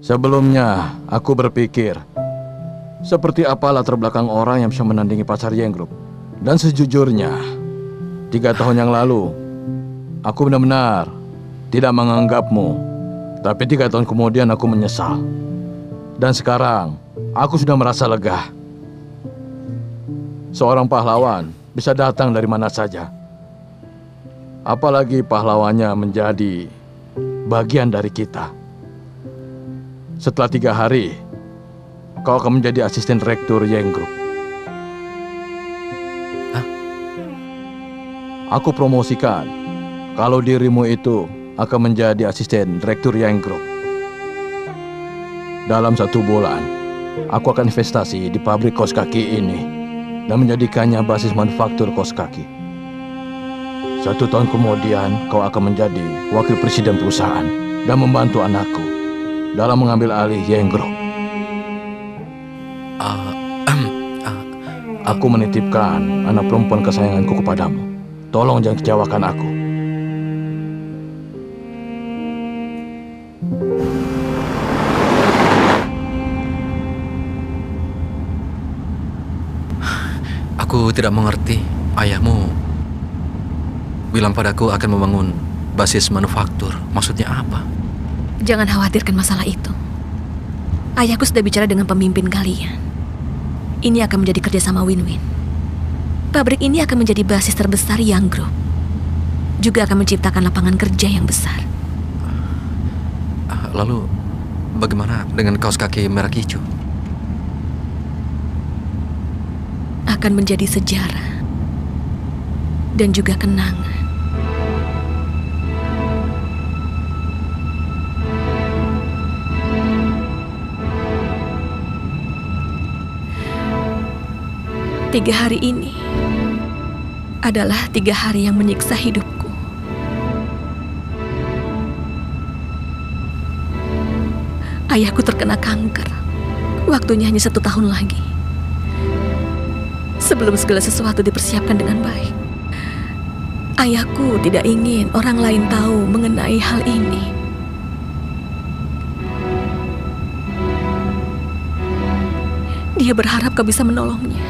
Sebelumnya, aku berpikir, seperti apa latar belakang orang yang bisa menandingi pasar Yang Group. Dan sejujurnya, 3 tahun yang lalu, aku benar-benar tidak menganggapmu. Tapi 3 tahun kemudian aku menyesal. Dan sekarang, aku sudah merasa lega. Seorang pahlawan bisa datang dari mana saja. Apalagi pahlawannya menjadi bagian dari kita. Setelah 3 hari, kau akan menjadi asisten rektur Yang Group. Hah? Aku promosikan kalau dirimu itu akan menjadi asisten direktur Yang Group. Dalam 1 bulan, aku akan investasi di pabrik kaos kaki ini dan menjadikannya basis manufaktur kaos kaki. 1 tahun kemudian, kau akan menjadi wakil presiden perusahaan dan membantu anakku dalam mengambil alih Yang Group. Aku menitipkan anak perempuan kesayanganku kepadamu. Tolong jangan kecewakan aku. Aku tidak mengerti. Ayahmu bilang padaku akan membangun basis manufaktur. Maksudnya apa? Jangan khawatirkan masalah itu. Ayahku sudah bicara dengan pemimpin kalian. Ini akan menjadi kerjasama win-win. Pabrik ini akan menjadi basis terbesar Yang Group. Juga akan menciptakan lapangan kerja yang besar. Lalu, bagaimana dengan kaos kaki merek hijau? Akan menjadi sejarah dan juga kenangan. Tiga hari ini adalah 3 hari yang menyiksa hidupku. Ayahku terkena kanker. Waktunya hanya 1 tahun lagi. Sebelum segala sesuatu dipersiapkan dengan baik. Ayahku tidak ingin orang lain tahu mengenai hal ini. Dia berharap kau bisa menolongnya.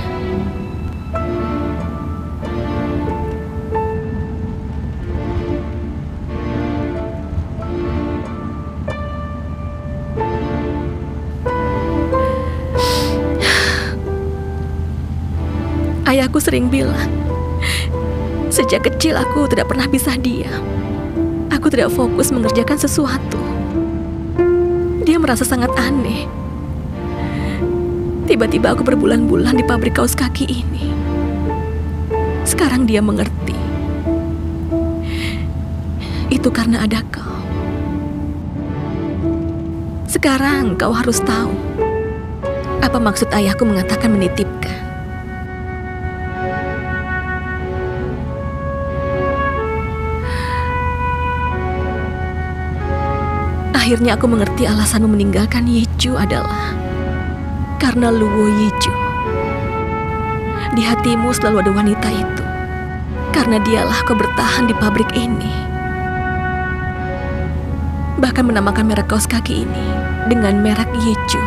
Ayahku sering bilang, sejak kecil aku tidak pernah bisa diam. Aku tidak fokus mengerjakan sesuatu. Dia merasa sangat aneh. Tiba-tiba aku berbulan-bulan di pabrik kaos kaki ini. Sekarang dia mengerti. Itu karena ada kau. Sekarang kau harus tahu apa maksud ayahku mengatakan menitipkan. Akhirnya aku mengerti alasanmu meninggalkan Yeju adalah karena Luo Yeju. Di hatimu selalu ada wanita itu. Karena dialah kau bertahan di pabrik ini. Bahkan menamakan merek kaos kaki ini dengan merek Yeju.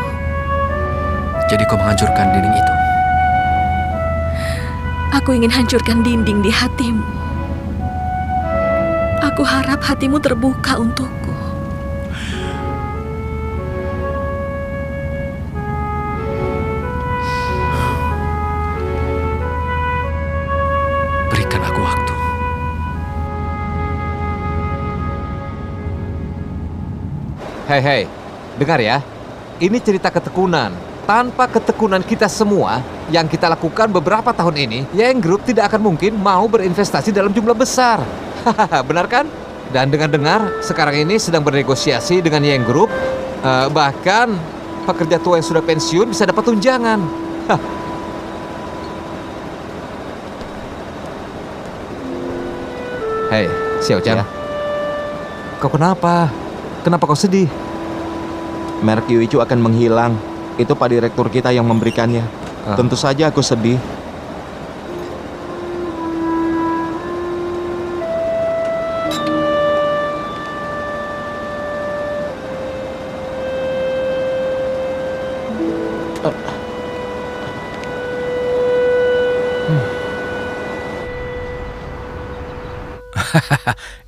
Jadi kau menghancurkan dinding itu? Aku ingin hancurkan dinding di hatimu. Aku harap hatimu terbuka untukku. Berikan aku waktu. Hei, dengar ya. Ini cerita ketekunan. Tanpa ketekunan kita semua yang kita lakukan beberapa tahun ini, Yang Group tidak akan mungkin mau berinvestasi dalam jumlah besar. Benar kan? Dan dengar-dengar sekarang ini sedang bernegosiasi dengan Yang Group. Bahkan pekerja tua yang sudah pensiun bisa dapat tunjangan. Hei, Xiao Chang. Ya. Kau kenapa? Kenapa kau sedih? Merek Yuichu akan menghilang. Itu Pak Direktur kita yang memberikannya. Tentu saja aku sedih.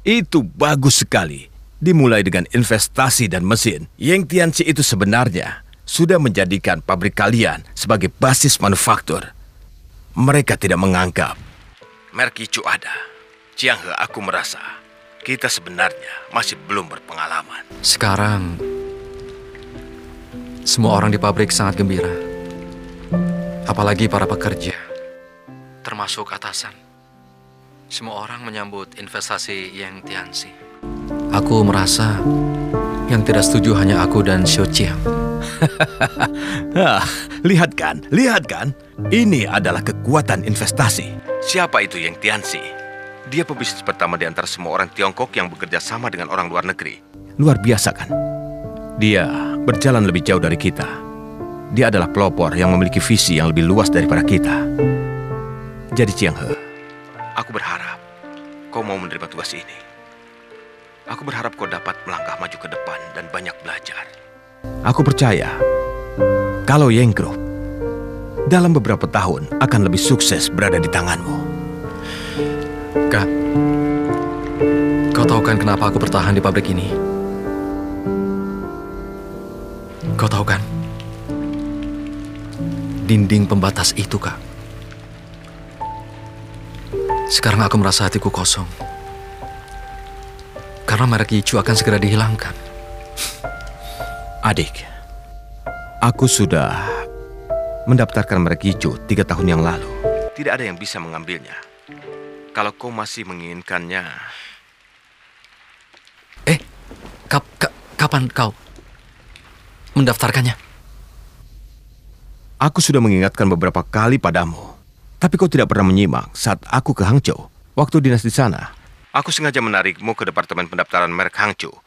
Itu bagus sekali. Dimulai dengan investasi dan mesin. Yang Tianxi itu sebenarnya sudah menjadikan pabrik kalian sebagai basis manufaktur. Mereka tidak menganggap merek Yichu ada. Chiang He, aku merasa kita sebenarnya masih belum berpengalaman. Sekarang, semua orang di pabrik sangat gembira. Apalagi para pekerja, termasuk atasan. Semua orang menyambut investasi Yang Tianxi. Aku merasa yang tidak setuju hanya aku dan Xiao Chiang. Lihat kan? Ini adalah kekuatan investasi. Siapa itu Yang Tianxi? Dia pebisnis pertama di antara semua orang Tiongkok yang bekerja sama dengan orang luar negeri. Luar biasa kan? Dia berjalan lebih jauh dari kita. Dia adalah pelopor yang memiliki visi yang lebih luas daripada kita. Jadi Chiang He, aku berharap kau mau menerima tugas ini. Aku berharap kau dapat melangkah maju ke depan dan banyak belajar. Aku percaya kalau Yang Group dalam beberapa tahun akan lebih sukses berada di tanganmu. Kak, kau tahu kan kenapa aku bertahan di pabrik ini? Kau tahu kan? Dinding pembatas itu, Kak. Sekarang aku merasa hatiku kosong. Karena merek Yichu akan segera dihilangkan. Adik, aku sudah mendaftarkan merek Yichu 3 tahun yang lalu. Tidak ada yang bisa mengambilnya. Kalau kau masih menginginkannya. Kapan kau mendaftarkannya? Aku sudah mengingatkan beberapa kali padamu. Tapi kau tidak pernah menyimak saat aku ke Hangzhou. Waktu dinas di sana, aku sengaja menarikmu ke departemen pendaftaran merek Hangzhou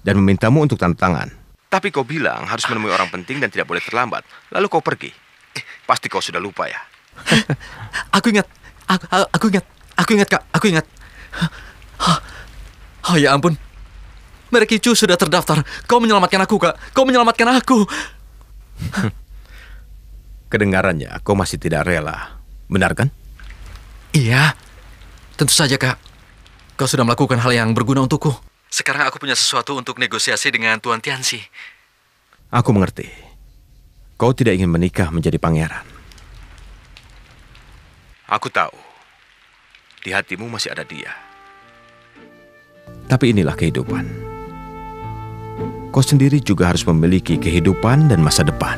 dan memintamu untuk tanda tangan. Tapi kau bilang harus menemui orang penting dan tidak boleh terlambat. Lalu kau pergi. Pasti kau sudah lupa ya? Aku ingat. Aku ingat, Kak. Aku ingat. Oh ya ampun. Merek Yichu sudah terdaftar. Kau menyelamatkan aku, Kak. Kau menyelamatkan aku. Kedengarannya kau masih tidak rela. Benar kan? Iya. Tentu saja, Kak. Kau sudah melakukan hal yang berguna untukku. Sekarang aku punya sesuatu untuk negosiasi dengan Tuan Tianxi. Aku mengerti. Kau tidak ingin menikah menjadi pangeran. Aku tahu. Di hatimu masih ada dia. Tapi inilah kehidupan. Kau sendiri juga harus memiliki kehidupan dan masa depan.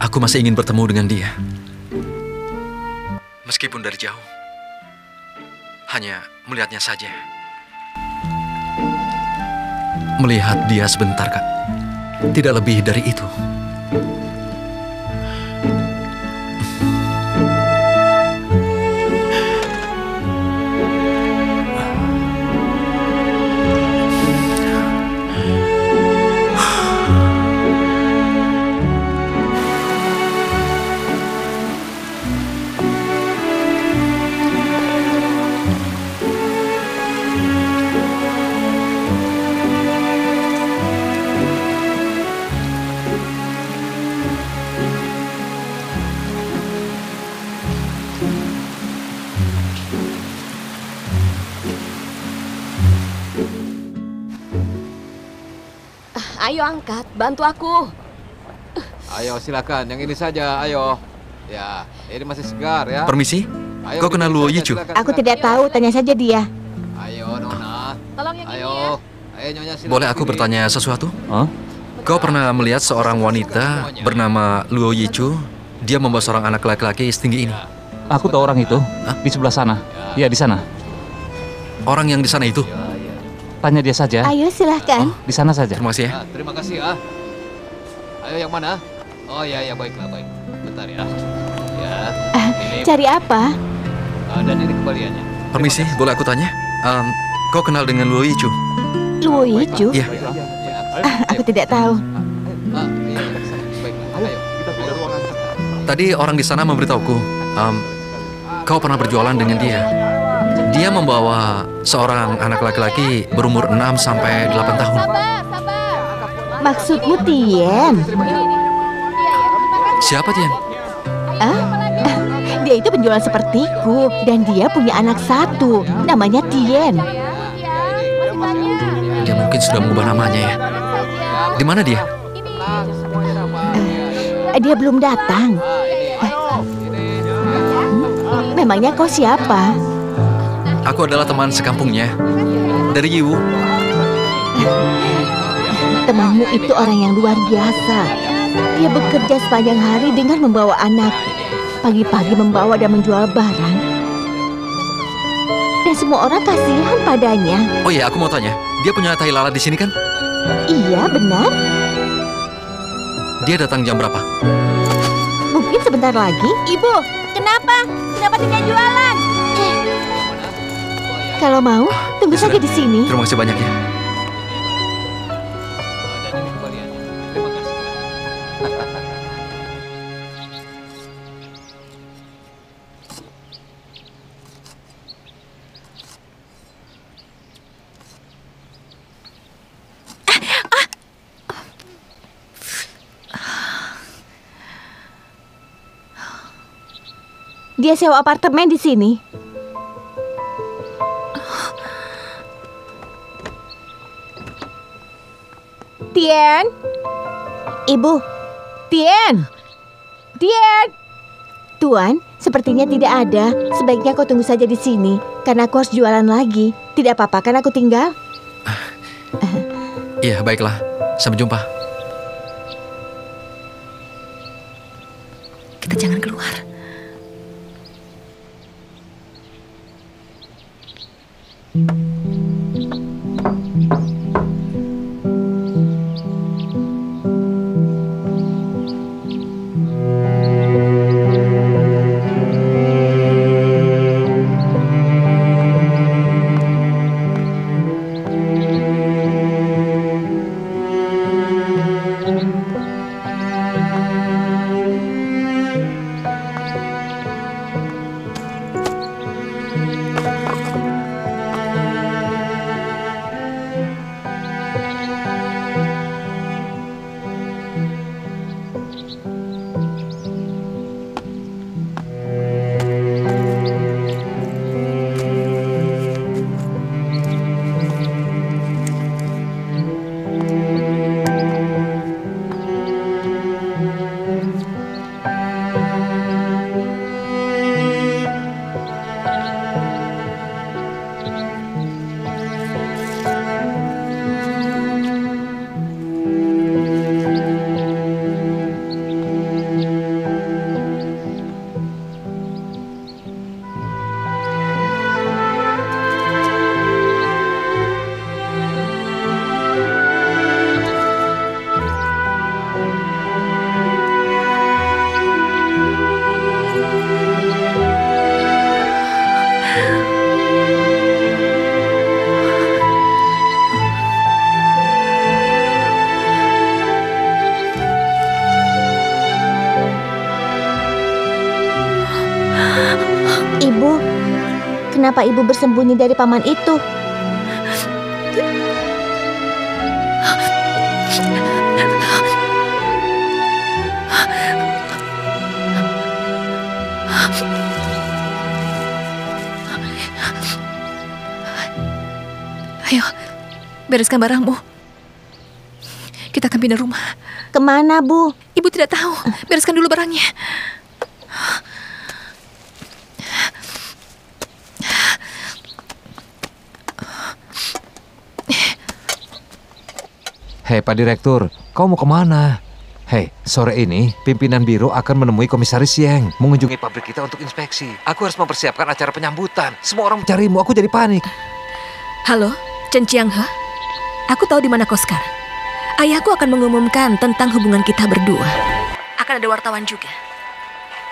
Aku masih ingin bertemu dengan dia. Meskipun dari jauh. Hanya melihatnya saja. Melihat dia sebentar, Kak. Tidak lebih dari itu. Ayo angkat, bantu aku. Ayo silakan, yang ini saja, ayo. Ya, ini masih segar ya. Permisi, Ayo, kau kenal bikin Luo saja, Yichu? silakan, Aku silakan. tidak tahu, tanya saja dia. Ayo Nona. Tolong yang ini ya. Ayo. Ayo Nyonya silakan. Boleh aku sini. bertanya sesuatu? Hah? Kau pernah melihat seorang wanita bernama Luo Yichu? Dia membawa seorang anak laki-laki setinggi ini. Aku tahu orang itu. Di sebelah sana. Iya, di sana. Orang yang di sana itu. Tanya dia saja. Ayo silahkan. Di sana saja. Terima kasih ya. Ya, terima kasih ya. Ayo yang mana? Oh ya ya baiklah baik. Bentar ya. Ya. Ini Cari apa? dan ini kembaliannya. Permisi, boleh aku tanya? Kau kenal dengan Luo Yichu? Luo Yichu? Iya. Aku tidak tahu. Iya, baiklah. Ayo. Kita ke ruangan. Tadi orang di sana memberitahuku, kau pernah berjualan dengan dia. Dia membawa seorang anak laki-laki berumur 6 sampai 8 tahun. Maksudmu Tien? Siapa Tian? Ah? Dia Dia itu penjual sepertiku dan dia punya anak satu, namanya Tien. Dia mungkin sudah mengubah namanya ya. Di mana dia? Dia belum datang. Memangnya kau siapa? Aku adalah teman sekampungnya. Dari Yiwu. Temanmu itu orang yang luar biasa. Dia bekerja sepanjang hari dengan membawa anak. Pagi-pagi membawa dan menjual barang. Dan semua orang kasihan padanya. Oh iya, aku mau tanya. Dia punya tai lalat di sini kan? Iya, benar. Dia datang jam berapa? Mungkin sebentar lagi. Ibu, kenapa? Kenapa tidak jualan? Kalau mau, tunggu saja di sini. Terima kasih banyak ya. Dia sewa apartemen di sini. Tien? Ibu? Tien? Tien? Tuan, sepertinya tidak ada. Sebaiknya kau tunggu saja di sini, karena aku harus jualan lagi. Tidak apa-apa kan aku tinggal? Iya, baiklah. Sampai jumpa. Kita jangan keluar. Ibu, kenapa ibu bersembunyi dari paman itu? Ayo, bereskan barangmu. Kita akan pindah rumah. Kemana, Bu? Ibu tidak tahu. Bereskan dulu barangnya. Hei Pak Direktur, kau mau kemana? Hei, sore ini pimpinan biro akan menemui Komisaris Yang, mengunjungi pabrik kita untuk inspeksi. Aku harus mempersiapkan acara penyambutan. Semua orang mencarimu, aku jadi panik. Halo, Chen Chianghe. Aku tahu di mana kau sekarang. Ayahku akan mengumumkan tentang hubungan kita berdua. Akan ada wartawan juga.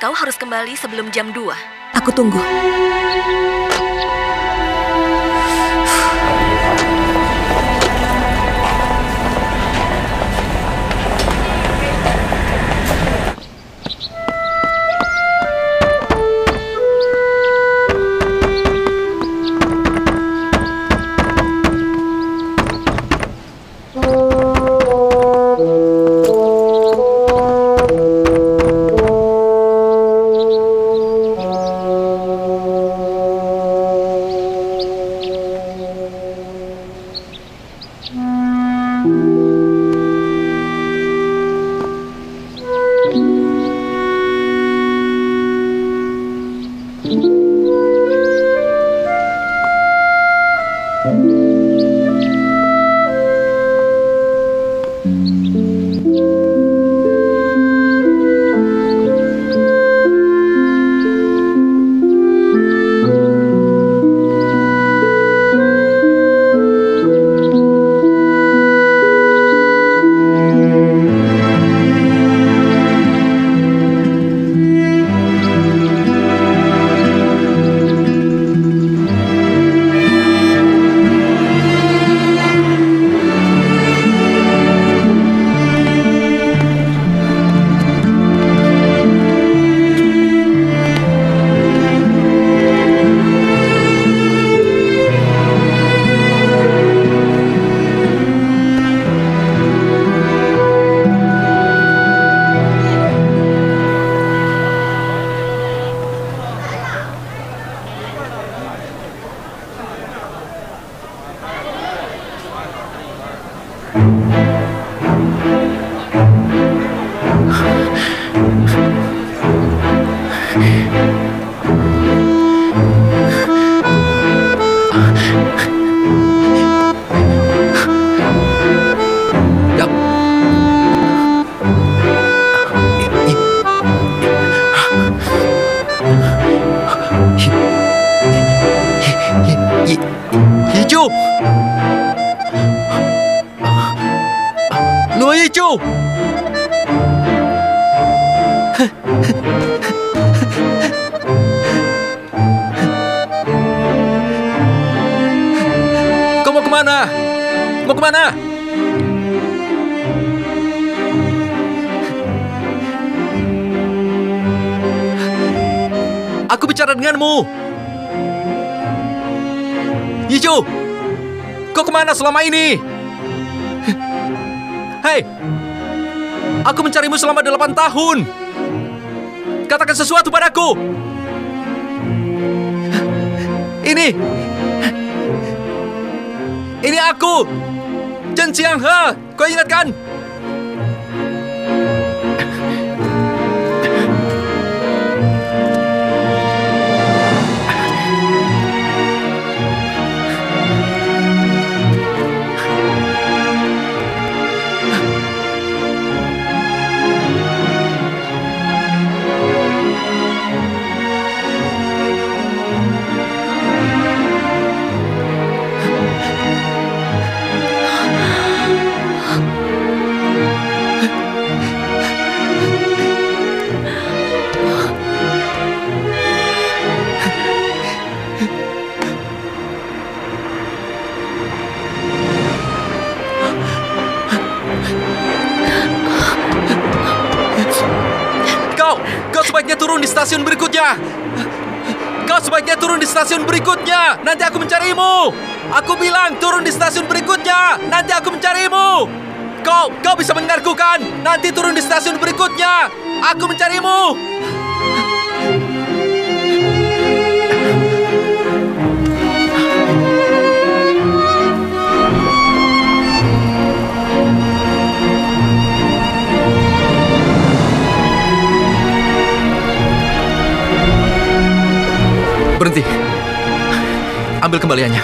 Kau harus kembali sebelum jam 2. Aku tunggu. Hijau! Nuai hijau! Kau mau kemana? Mau kemana? Aku bicara denganmu. Hijau, kau kemana selama ini? Hei, aku mencarimu selama 8 tahun. Katakan sesuatu padaku. Ini aku, Chen Xianghe. Kau ingat kan? Kau sebaiknya turun di stasiun berikutnya. Kau sebaiknya turun di stasiun berikutnya. Nanti aku mencarimu. Aku bilang turun di stasiun berikutnya. Nanti aku mencarimu. Kau bisa mendengarku kan? Nanti turun di stasiun berikutnya. Aku mencarimu. Berhenti. Ambil kembaliannya.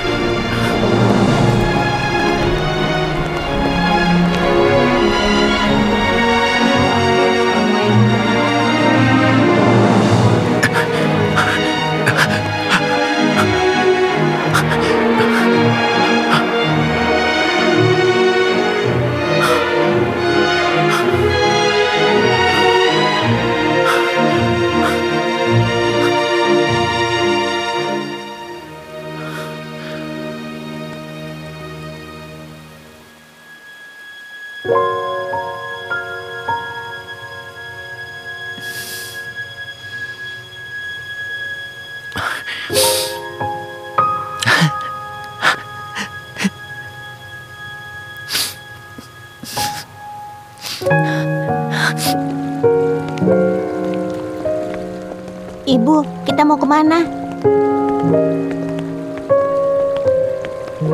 Ibu, kita mau kemana?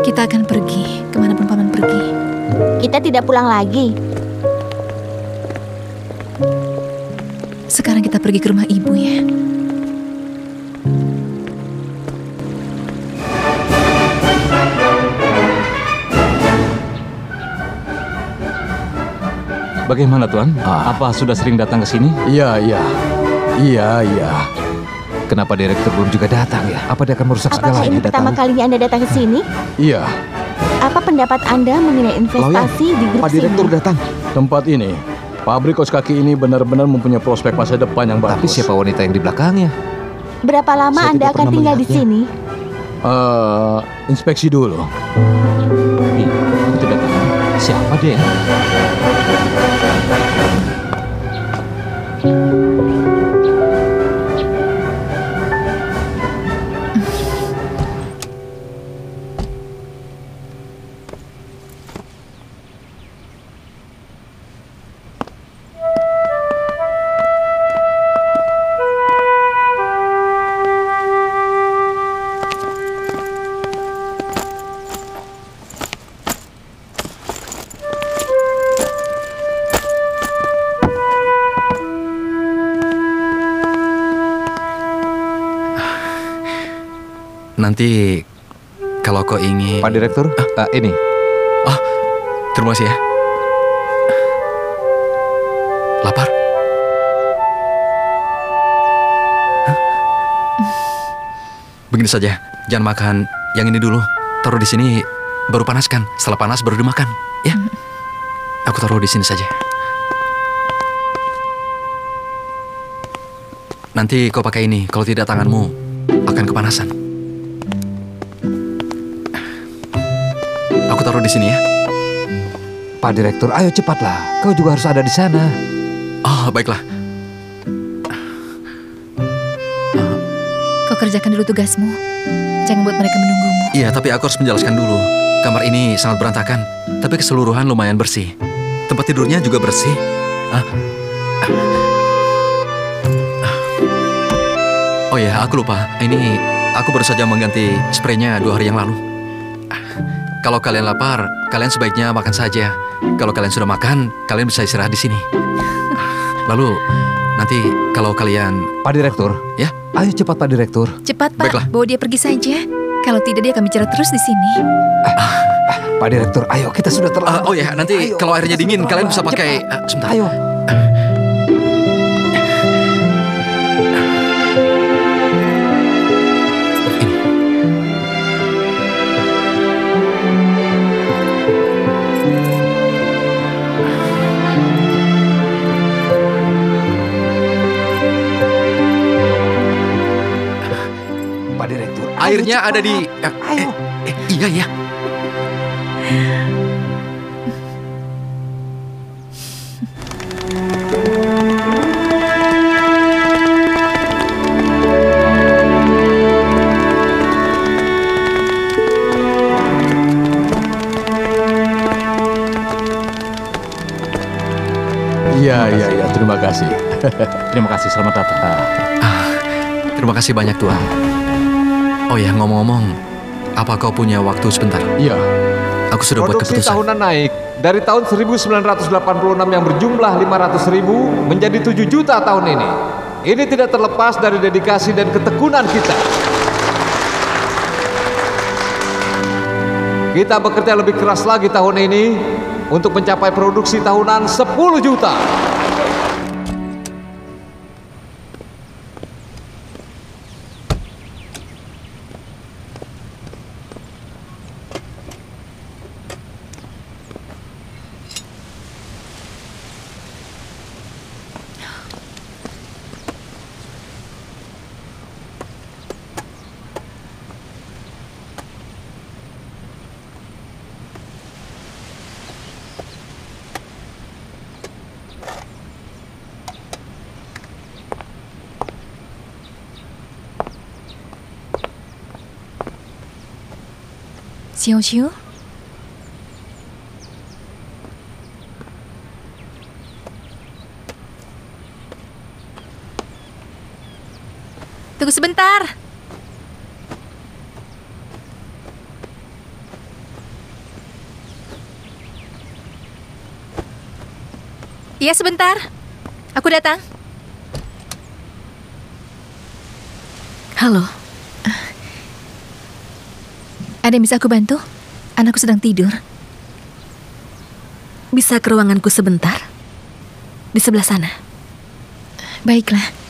Kita akan pergi kemanapun Paman pergi. Kita tidak pulang lagi. Sekarang kita pergi ke rumah ibu ya. Bagaimana Tuan? Ah. Apa sudah sering datang ke sini? Iya. Kenapa direktur belum juga datang ya? Apa dia akan merusak Apakah segalanya? ini pertama kalinya Anda datang ke sini? Iya, Apa pendapat Anda mengenai investasi di grup Pak Direktur sini? datang. tempat ini, pabrik kaos kaki ini benar-benar mempunyai prospek masa depan yang Tapi bagus. siapa wanita yang di belakangnya? Berapa lama Saya Anda tidak akan pernah tinggal di melihatnya. sini? Inspeksi dulu. Ih, aku tidak tahu. Siapa dia? Nanti kalau kau ingin... Pak Direktur, ini. Terima kasih ya. Lapar? Hah? Begini saja, jangan makan yang ini dulu. Taruh di sini, baru panaskan. Setelah panas baru dimakan, ya. Aku taruh di sini saja. Nanti kau pakai ini, kalau tidak tanganmu akan kepanasan. Aku taruh di sini ya. Pak Direktur, ayo cepatlah. Kau juga harus ada di sana. Oh, baiklah. Kau kerjakan dulu tugasmu. Jangan buat mereka menunggumu. Iya, tapi aku harus menjelaskan dulu. Kamar ini sangat berantakan, tapi keseluruhan lumayan bersih. Tempat tidurnya juga bersih. Oh ya, aku lupa. Ini aku baru saja mengganti spraynya 2 hari yang lalu. Kalau kalian lapar, kalian sebaiknya makan saja. Kalau kalian sudah makan, kalian bisa istirahat di sini. Lalu nanti kalau kalian... Pak Direktur, Ya? ayo cepat Pak Direktur. Cepat, Pak. Baiklah. Bawa dia pergi saja. Kalau tidak, dia akan bicara terus di sini. Pak Direktur, ayo kita sudah terlambat. Oh ya, nanti Ayo, kalau airnya kita dingin, sudah kalian bisa terlambat. pakai... Cepat. sebentar. Ayo. Pak Direktur, ayo Airnya cepat. ada di... Ayo. Iya, ya. Iya, terima kasih. Terima kasih, selamat datang. Terima kasih banyak, Tuan. Oh ya, ngomong-ngomong, apa kau punya waktu sebentar? Iya, Aku sudah buat Produksi keputusan. tahunan naik dari tahun 1986 yang berjumlah 500.000 menjadi 7 juta tahun ini. Ini tidak terlepas dari dedikasi dan ketekunan kita. Kita bekerja lebih keras lagi tahun ini untuk mencapai produksi tahunan 10 juta. Xiao Xiu? Tunggu sebentar. Iya, sebentar. Aku datang. Halo, Ada yang bisa aku bantu? Anakku sedang tidur. bisa ke ruanganku sebentar? Di sebelah sana. Baiklah.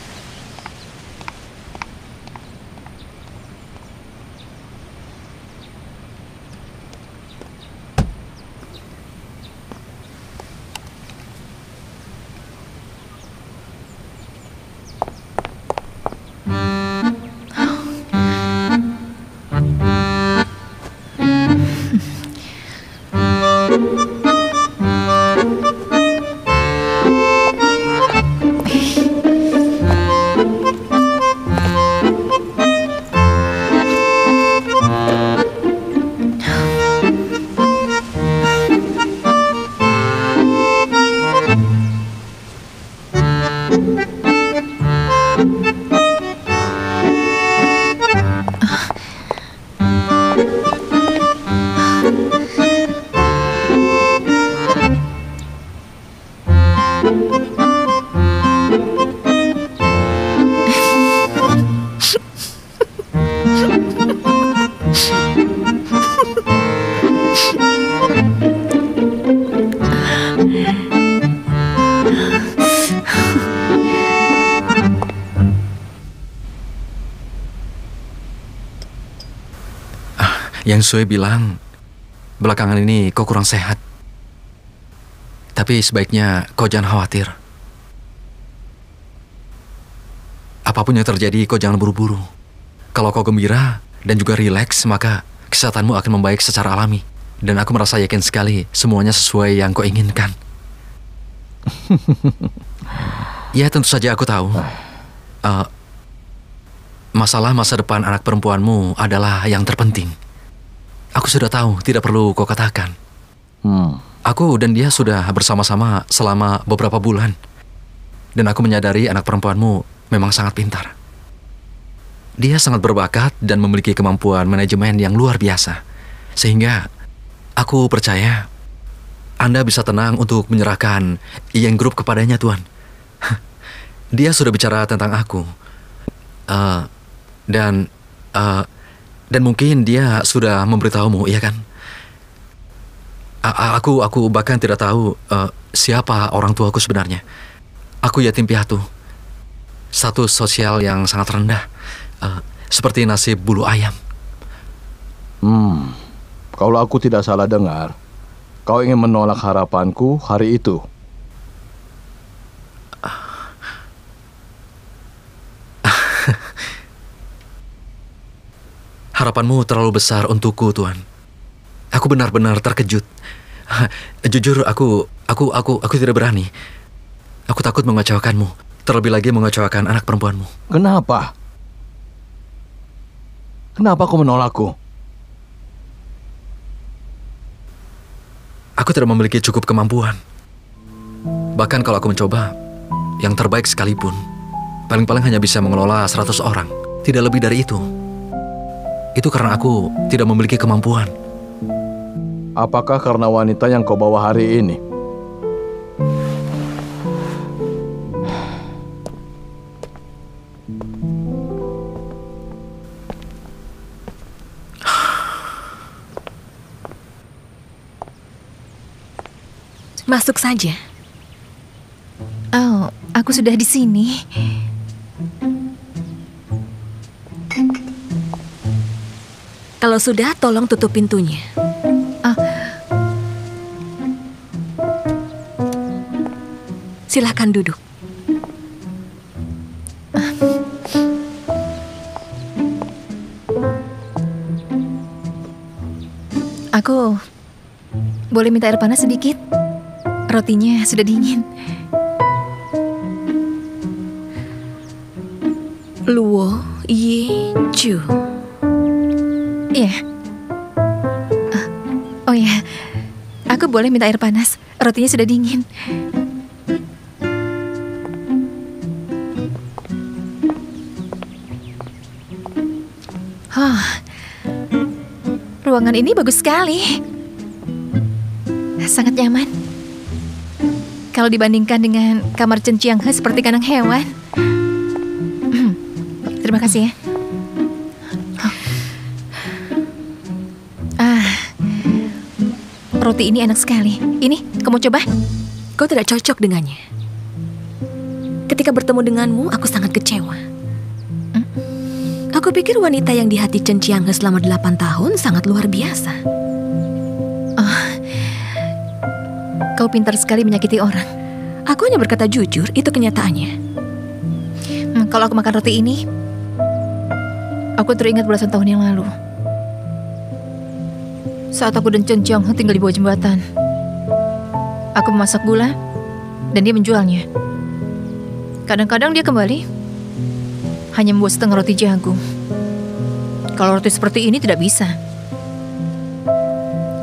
Yang Sue bilang, belakangan ini kau kurang sehat. Tapi sebaiknya kau jangan khawatir. Apapun yang terjadi, kau jangan buru-buru. Kalau kau gembira dan juga rileks, maka kesehatanmu akan membaik secara alami. Dan aku merasa yakin sekali semuanya sesuai yang kau inginkan. Ya, tentu saja aku tahu. Masalah masa depan anak perempuanmu adalah yang terpenting. Aku sudah tahu, tidak perlu kau katakan. Aku dan dia sudah bersama-sama selama beberapa bulan. Dan aku menyadari anak perempuanmu memang sangat pintar. Dia sangat berbakat dan memiliki kemampuan manajemen yang luar biasa. Sehingga aku percaya Anda bisa tenang untuk menyerahkan Yang Group kepadanya, Tuan. Dia sudah bicara tentang aku. Dan mungkin dia sudah memberitahumu, iya kan? Aku bahkan tidak tahu siapa orang tuaku sebenarnya. Aku yatim piatu. Status sosial yang sangat rendah. Seperti nasib bulu ayam. Kalau aku tidak salah dengar, kau ingin menolak harapanku hari itu. Harapanmu terlalu besar untukku, Tuan. Aku benar-benar terkejut. Jujur, aku tidak berani. Aku takut mengecewakanmu. Terlebih lagi mengecewakan anak perempuanmu. Kenapa? Kenapa kau menolakku? Aku tidak memiliki cukup kemampuan. Bahkan kalau aku mencoba, yang terbaik sekalipun, paling-paling hanya bisa mengelola 100 orang. Tidak lebih dari itu. Itu karena aku tidak memiliki kemampuan. Apakah karena wanita yang kau bawa hari ini? Masuk saja. Oh, aku sudah di sini. Kalau sudah, tolong tutup pintunya. Silahkan duduk. Aku boleh minta air panas sedikit? Rotinya sudah dingin. Luo Ye Chu. Iya. Oh ya, aku boleh minta air panas. Rotinya sudah dingin. Ruangan ini bagus sekali. Sangat nyaman. Kalau dibandingkan dengan kamar Chen Chiang-he seperti kandang hewan. Terima kasih ya. Roti ini enak sekali. Ini, kamu coba? Kau tidak cocok dengannya. Ketika bertemu denganmu, aku sangat kecewa. Aku pikir wanita yang di hati Chen Qianghe selama 8 tahun sangat luar biasa. Kau pintar sekali menyakiti orang. Aku hanya berkata jujur, itu kenyataannya. Kalau aku makan roti ini, aku teringat belasan tahun yang lalu. Saat aku dan Chen Qianghe tinggal di bawah jembatan. Aku memasak gula, dan dia menjualnya. Kadang-kadang dia kembali, hanya membuat setengah roti jagung. Kalau roti seperti ini tidak bisa.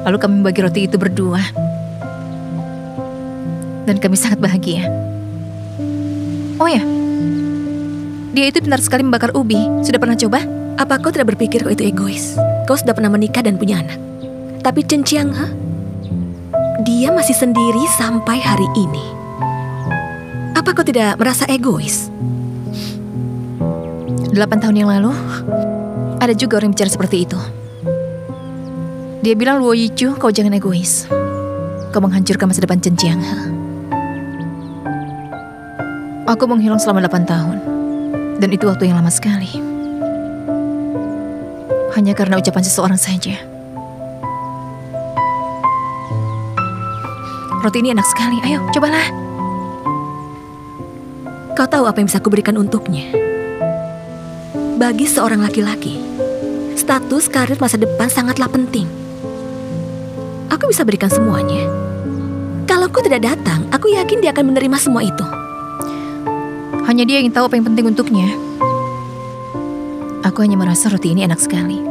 Lalu kami membagi roti itu berdua. Dan kami sangat bahagia. Oh ya, dia itu pintar sekali membakar ubi. Sudah pernah coba? Apa kau tidak berpikir kau itu egois? Kau sudah pernah menikah dan punya anak. Tapi Chen Qianghe, dia masih sendiri sampai hari ini. Apa kau tidak merasa egois? 8 tahun yang lalu, ada juga orang yang bicara seperti itu. Dia bilang, Luo Yichu, kau jangan egois. Kau menghancurkan masa depan Chen Qianghe. Aku menghilang selama 8 tahun. Dan itu waktu yang lama sekali. Hanya karena ucapan seseorang saja. Roti ini enak sekali, ayo cobalah. Kau tahu apa yang bisa kuberikan untuknya? Bagi seorang laki-laki, status karir masa depan sangatlah penting. Aku bisa berikan semuanya. Kalau kau tidak datang, aku yakin dia akan menerima semua itu. Hanya dia yang tahu apa yang penting untuknya. Aku hanya merasa roti ini enak sekali.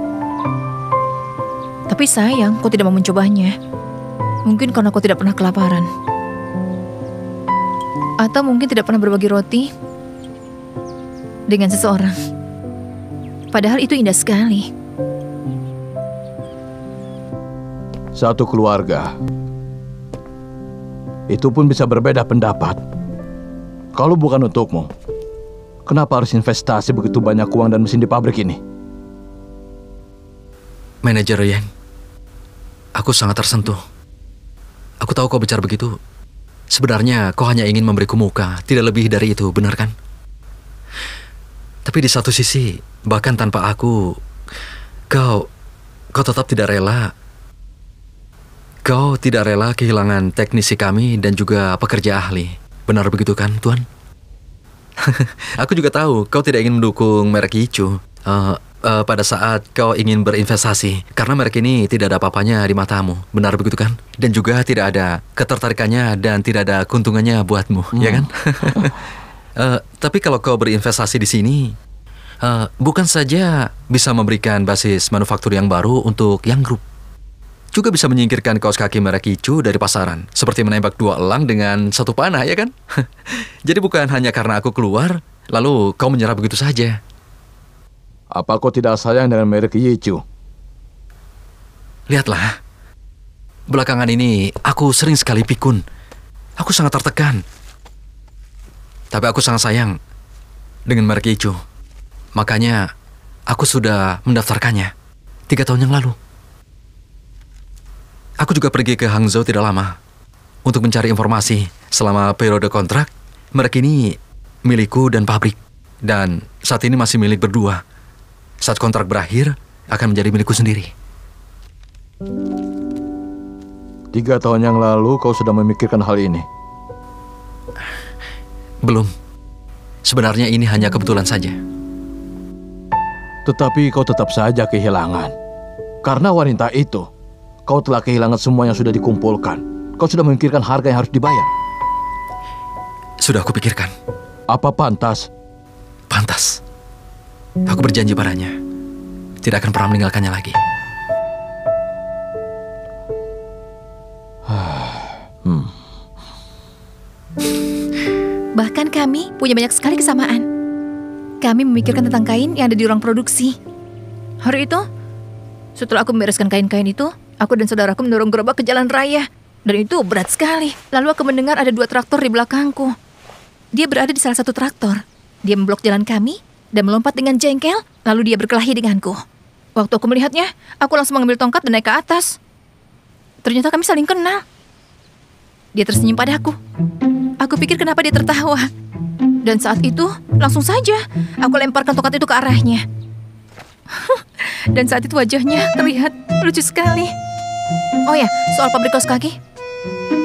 Tapi sayang, kau tidak mau mencobanya. Mungkin karena kau tidak pernah kelaparan. Atau mungkin tidak pernah berbagi roti dengan seseorang. Padahal itu indah sekali. Satu keluarga, itu pun bisa berbeda pendapat. Kalau bukan untukmu, kenapa harus investasi begitu banyak uang dan mesin di pabrik ini? Manajer Yang, aku sangat tersentuh. Aku tahu kau bicara begitu. Sebenarnya kau hanya ingin memberiku muka, tidak lebih dari itu, benar kan? Tapi di satu sisi, bahkan tanpa aku, kau tetap tidak rela. Kau tidak rela kehilangan teknisi kami dan juga pekerja ahli. Benar begitu kan, Tuan? Aku juga tahu kau tidak ingin mendukung merek Yichu pada saat kau ingin berinvestasi, karena merek ini tidak ada apa-apanya di matamu. Benar begitu kan? Dan juga tidak ada ketertarikannya dan tidak ada keuntungannya buatmu, ya kan? Tapi kalau kau berinvestasi di sini, bukan saja bisa memberikan basis manufaktur yang baru untuk Yang Group, juga bisa menyingkirkan kaos kaki merek Yichu dari pasaran, seperti menembak 2 elang dengan 1 panah, ya kan? Jadi bukan hanya karena aku keluar, lalu kau menyerah begitu saja. Apa kau tidak sayang dengan merek Yichu? Lihatlah, belakangan ini aku sering sekali pikun. Aku sangat tertekan. Tapi aku sangat sayang dengan merek Yichu. Makanya aku sudah mendaftarkannya 3 tahun yang lalu. Aku juga pergi ke Hangzhou tidak lama untuk mencari informasi. Selama periode kontrak, merek ini milikku dan pabrik. Dan saat ini masih milik berdua. Saat kontrak berakhir, akan menjadi milikku sendiri. 3 tahun yang lalu kau sudah memikirkan hal ini? Belum. Sebenarnya ini hanya kebetulan saja. Tetapi kau tetap saja kehilangan. Karena wanita itu, kau telah kehilangan semua yang sudah dikumpulkan. Kau sudah memikirkan harga yang harus dibayar. Sudah aku pikirkan. Apa pantas? Pantas. Aku berjanji padanya, tidak akan pernah meninggalkannya lagi. Bahkan kami punya banyak sekali kesamaan. Kami memikirkan tentang kain yang ada di ruang produksi. Hari itu, setelah aku membereskan kain-kain itu, aku dan saudaraku mendorong gerobak ke jalan raya. Dan itu berat sekali. Lalu aku mendengar ada 2 traktor di belakangku. Dia berada di salah satu traktor. Dia memblok jalan kami dan melompat dengan jengkel, lalu dia berkelahi denganku. Waktu aku melihatnya, aku langsung mengambil tongkat dan naik ke atas. Ternyata kami saling kenal. Dia tersenyum padaku. Aku pikir kenapa dia tertawa. Dan saat itu, langsung saja aku lemparkan tongkat itu ke arahnya. Dan saat itu wajahnya terlihat lucu sekali. Oh ya, soal pabrik kaos kaki.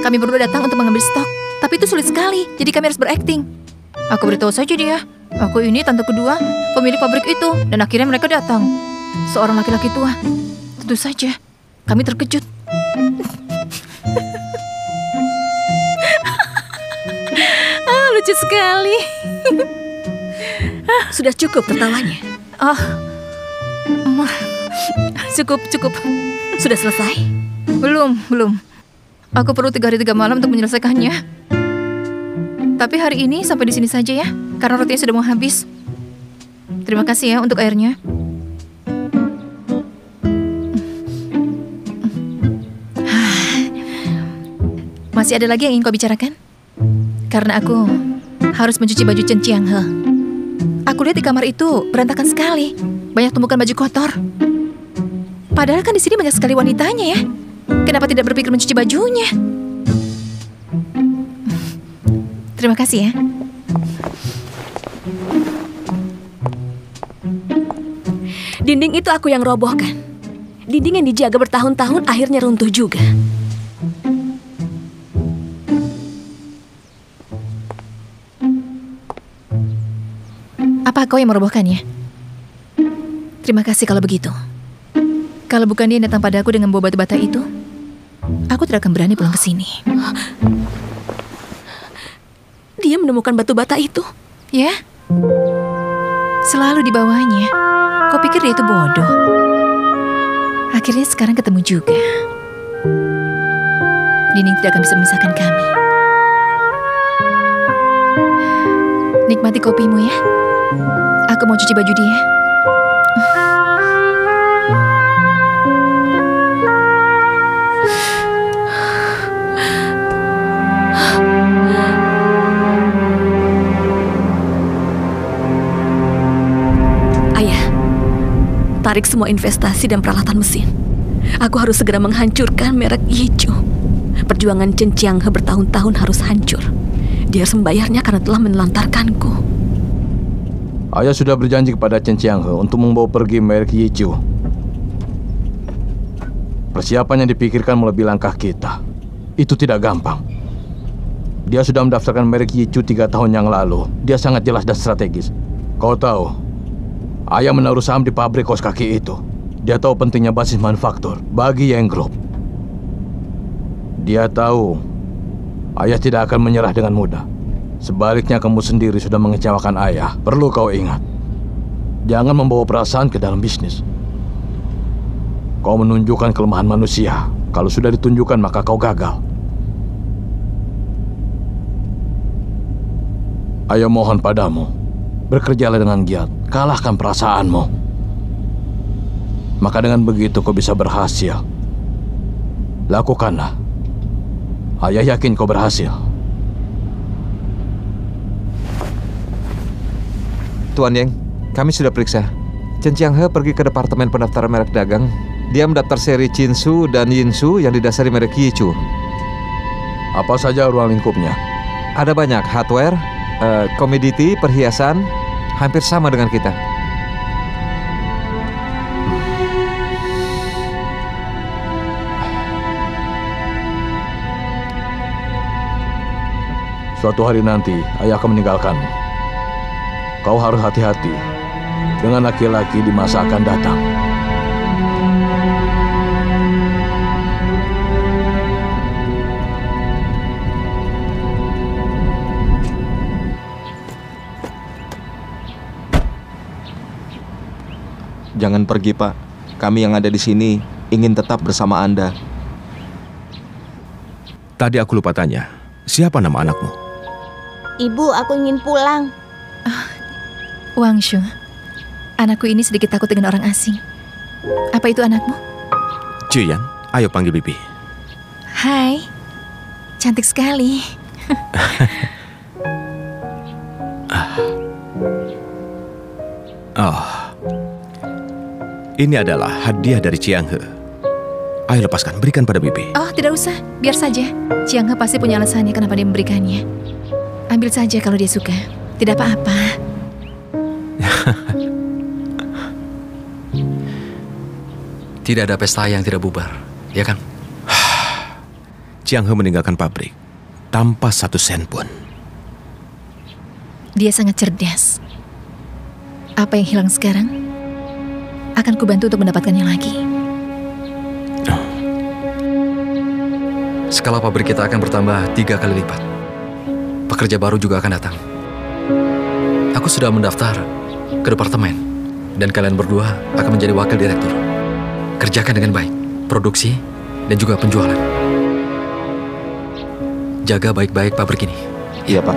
Kami berdua datang untuk mengambil stok, tapi itu sulit sekali, jadi kami harus berakting. Aku beritahu saja dia, aku ini tante kedua pemilik pabrik itu, dan akhirnya mereka datang. Seorang laki-laki tua. Tentu saja, kami terkejut. Lucu sekali. Sudah cukup tertawanya. Cukup. Sudah selesai? Belum. Aku perlu 3 hari 3 malam untuk menyelesaikannya. Tapi hari ini sampai di sini saja ya, karena rotinya sudah mau habis. Terima kasih ya untuk airnya. Masih ada lagi yang ingin kau bicarakan? Karena aku harus mencuci baju Chen Chianghe. Aku lihat di kamar itu berantakan sekali. Banyak tumpukan baju kotor. Padahal kan di sini banyak sekali wanitanya ya. Kenapa tidak berpikir mencuci bajunya? Terima kasih ya. Dinding itu aku yang robohkan. Dinding yang dijaga bertahun-tahun akhirnya runtuh juga. Apa kau yang merobohkannya? Terima kasih kalau begitu. Kalau bukan dia yang datang pada aku dengan bawa batu bata itu, aku tidak akan berani pulang ke sini. Dia menemukan batu bata itu? Ya, selalu dibawanya. Kau pikir dia itu bodoh? Akhirnya sekarang ketemu juga. Dinding tidak akan bisa memisahkan kami. Nikmati kopimu ya. Aku mau cuci baju dia. Ayah, tarik semua investasi dan peralatan mesin. Aku harus segera menghancurkan merek Yichu. Perjuangan Chen Chianghe bertahun-tahun harus hancur. Dia harus membayarnya karena telah menelantarkanku. Ayah sudah berjanji kepada Chen Chianghe untuk membawa pergi merek Yichu. Persiapan yang dipikirkan melebihi langkah kita. Itu tidak gampang. Dia sudah mendaftarkan merek Yichu 3 tahun yang lalu. Dia sangat jelas dan strategis. Kau tahu, ayah menaruh saham di pabrik kaos kaki itu. Dia tahu pentingnya basis manufaktur bagi Yang Group. Dia tahu ayah tidak akan menyerah dengan mudah. Sebaliknya kamu sendiri sudah mengecewakan ayah. Perlu kau ingat. Jangan membawa perasaan ke dalam bisnis. Kau menunjukkan kelemahan manusia. Kalau sudah ditunjukkan maka kau gagal. Ayah mohon padamu, bekerjalah dengan giat. Kalahkan perasaanmu. Maka dengan begitu kau bisa berhasil. Lakukanlah. Ayah yakin kau berhasil. Tuan Yang, kami sudah periksa. Chen Chianghe pergi ke departemen pendaftaran merek dagang. Dia mendaftar seri Chinsu dan Yinsu yang didasari merek Yichu. Apa saja ruang lingkupnya? Ada banyak, hardware, komoditi, perhiasan, hampir sama dengan kita. Suatu hari nanti, ayah akan meninggalkanmu. Kau harus hati-hati dengan laki-laki di masa akan datang. Jangan pergi, Pak. Kami yang ada di sini ingin tetap bersama Anda. Tadi aku lupa tanya, siapa nama anakmu? Ibu, aku ingin pulang. Wang Shu, anakku ini sedikit takut dengan orang asing. Apa itu anakmu? Cian, ayo panggil Bibi. Hai, cantik sekali. Ini adalah hadiah dari Chianghe. Ayo lepaskan, berikan pada Bibi. Oh, tidak usah, biar saja. Chianghe pasti punya alasannya kenapa dia memberikannya. Ambil saja kalau dia suka. Tidak apa-apa. Tidak ada pesta yang tidak bubar, ya kan? Jiang He meninggalkan pabrik tanpa 1 sen pun. Dia sangat cerdas. Apa yang hilang sekarang akan kubantu untuk mendapatkannya lagi. Skala pabrik kita akan bertambah 3 kali lipat. Pekerja baru juga akan datang. Aku sudah mendaftar ke departemen, dan kalian berdua akan menjadi wakil direktur. Kerjakan dengan baik, produksi dan juga penjualan. Jaga baik-baik pabrik ini. Iya, Pak.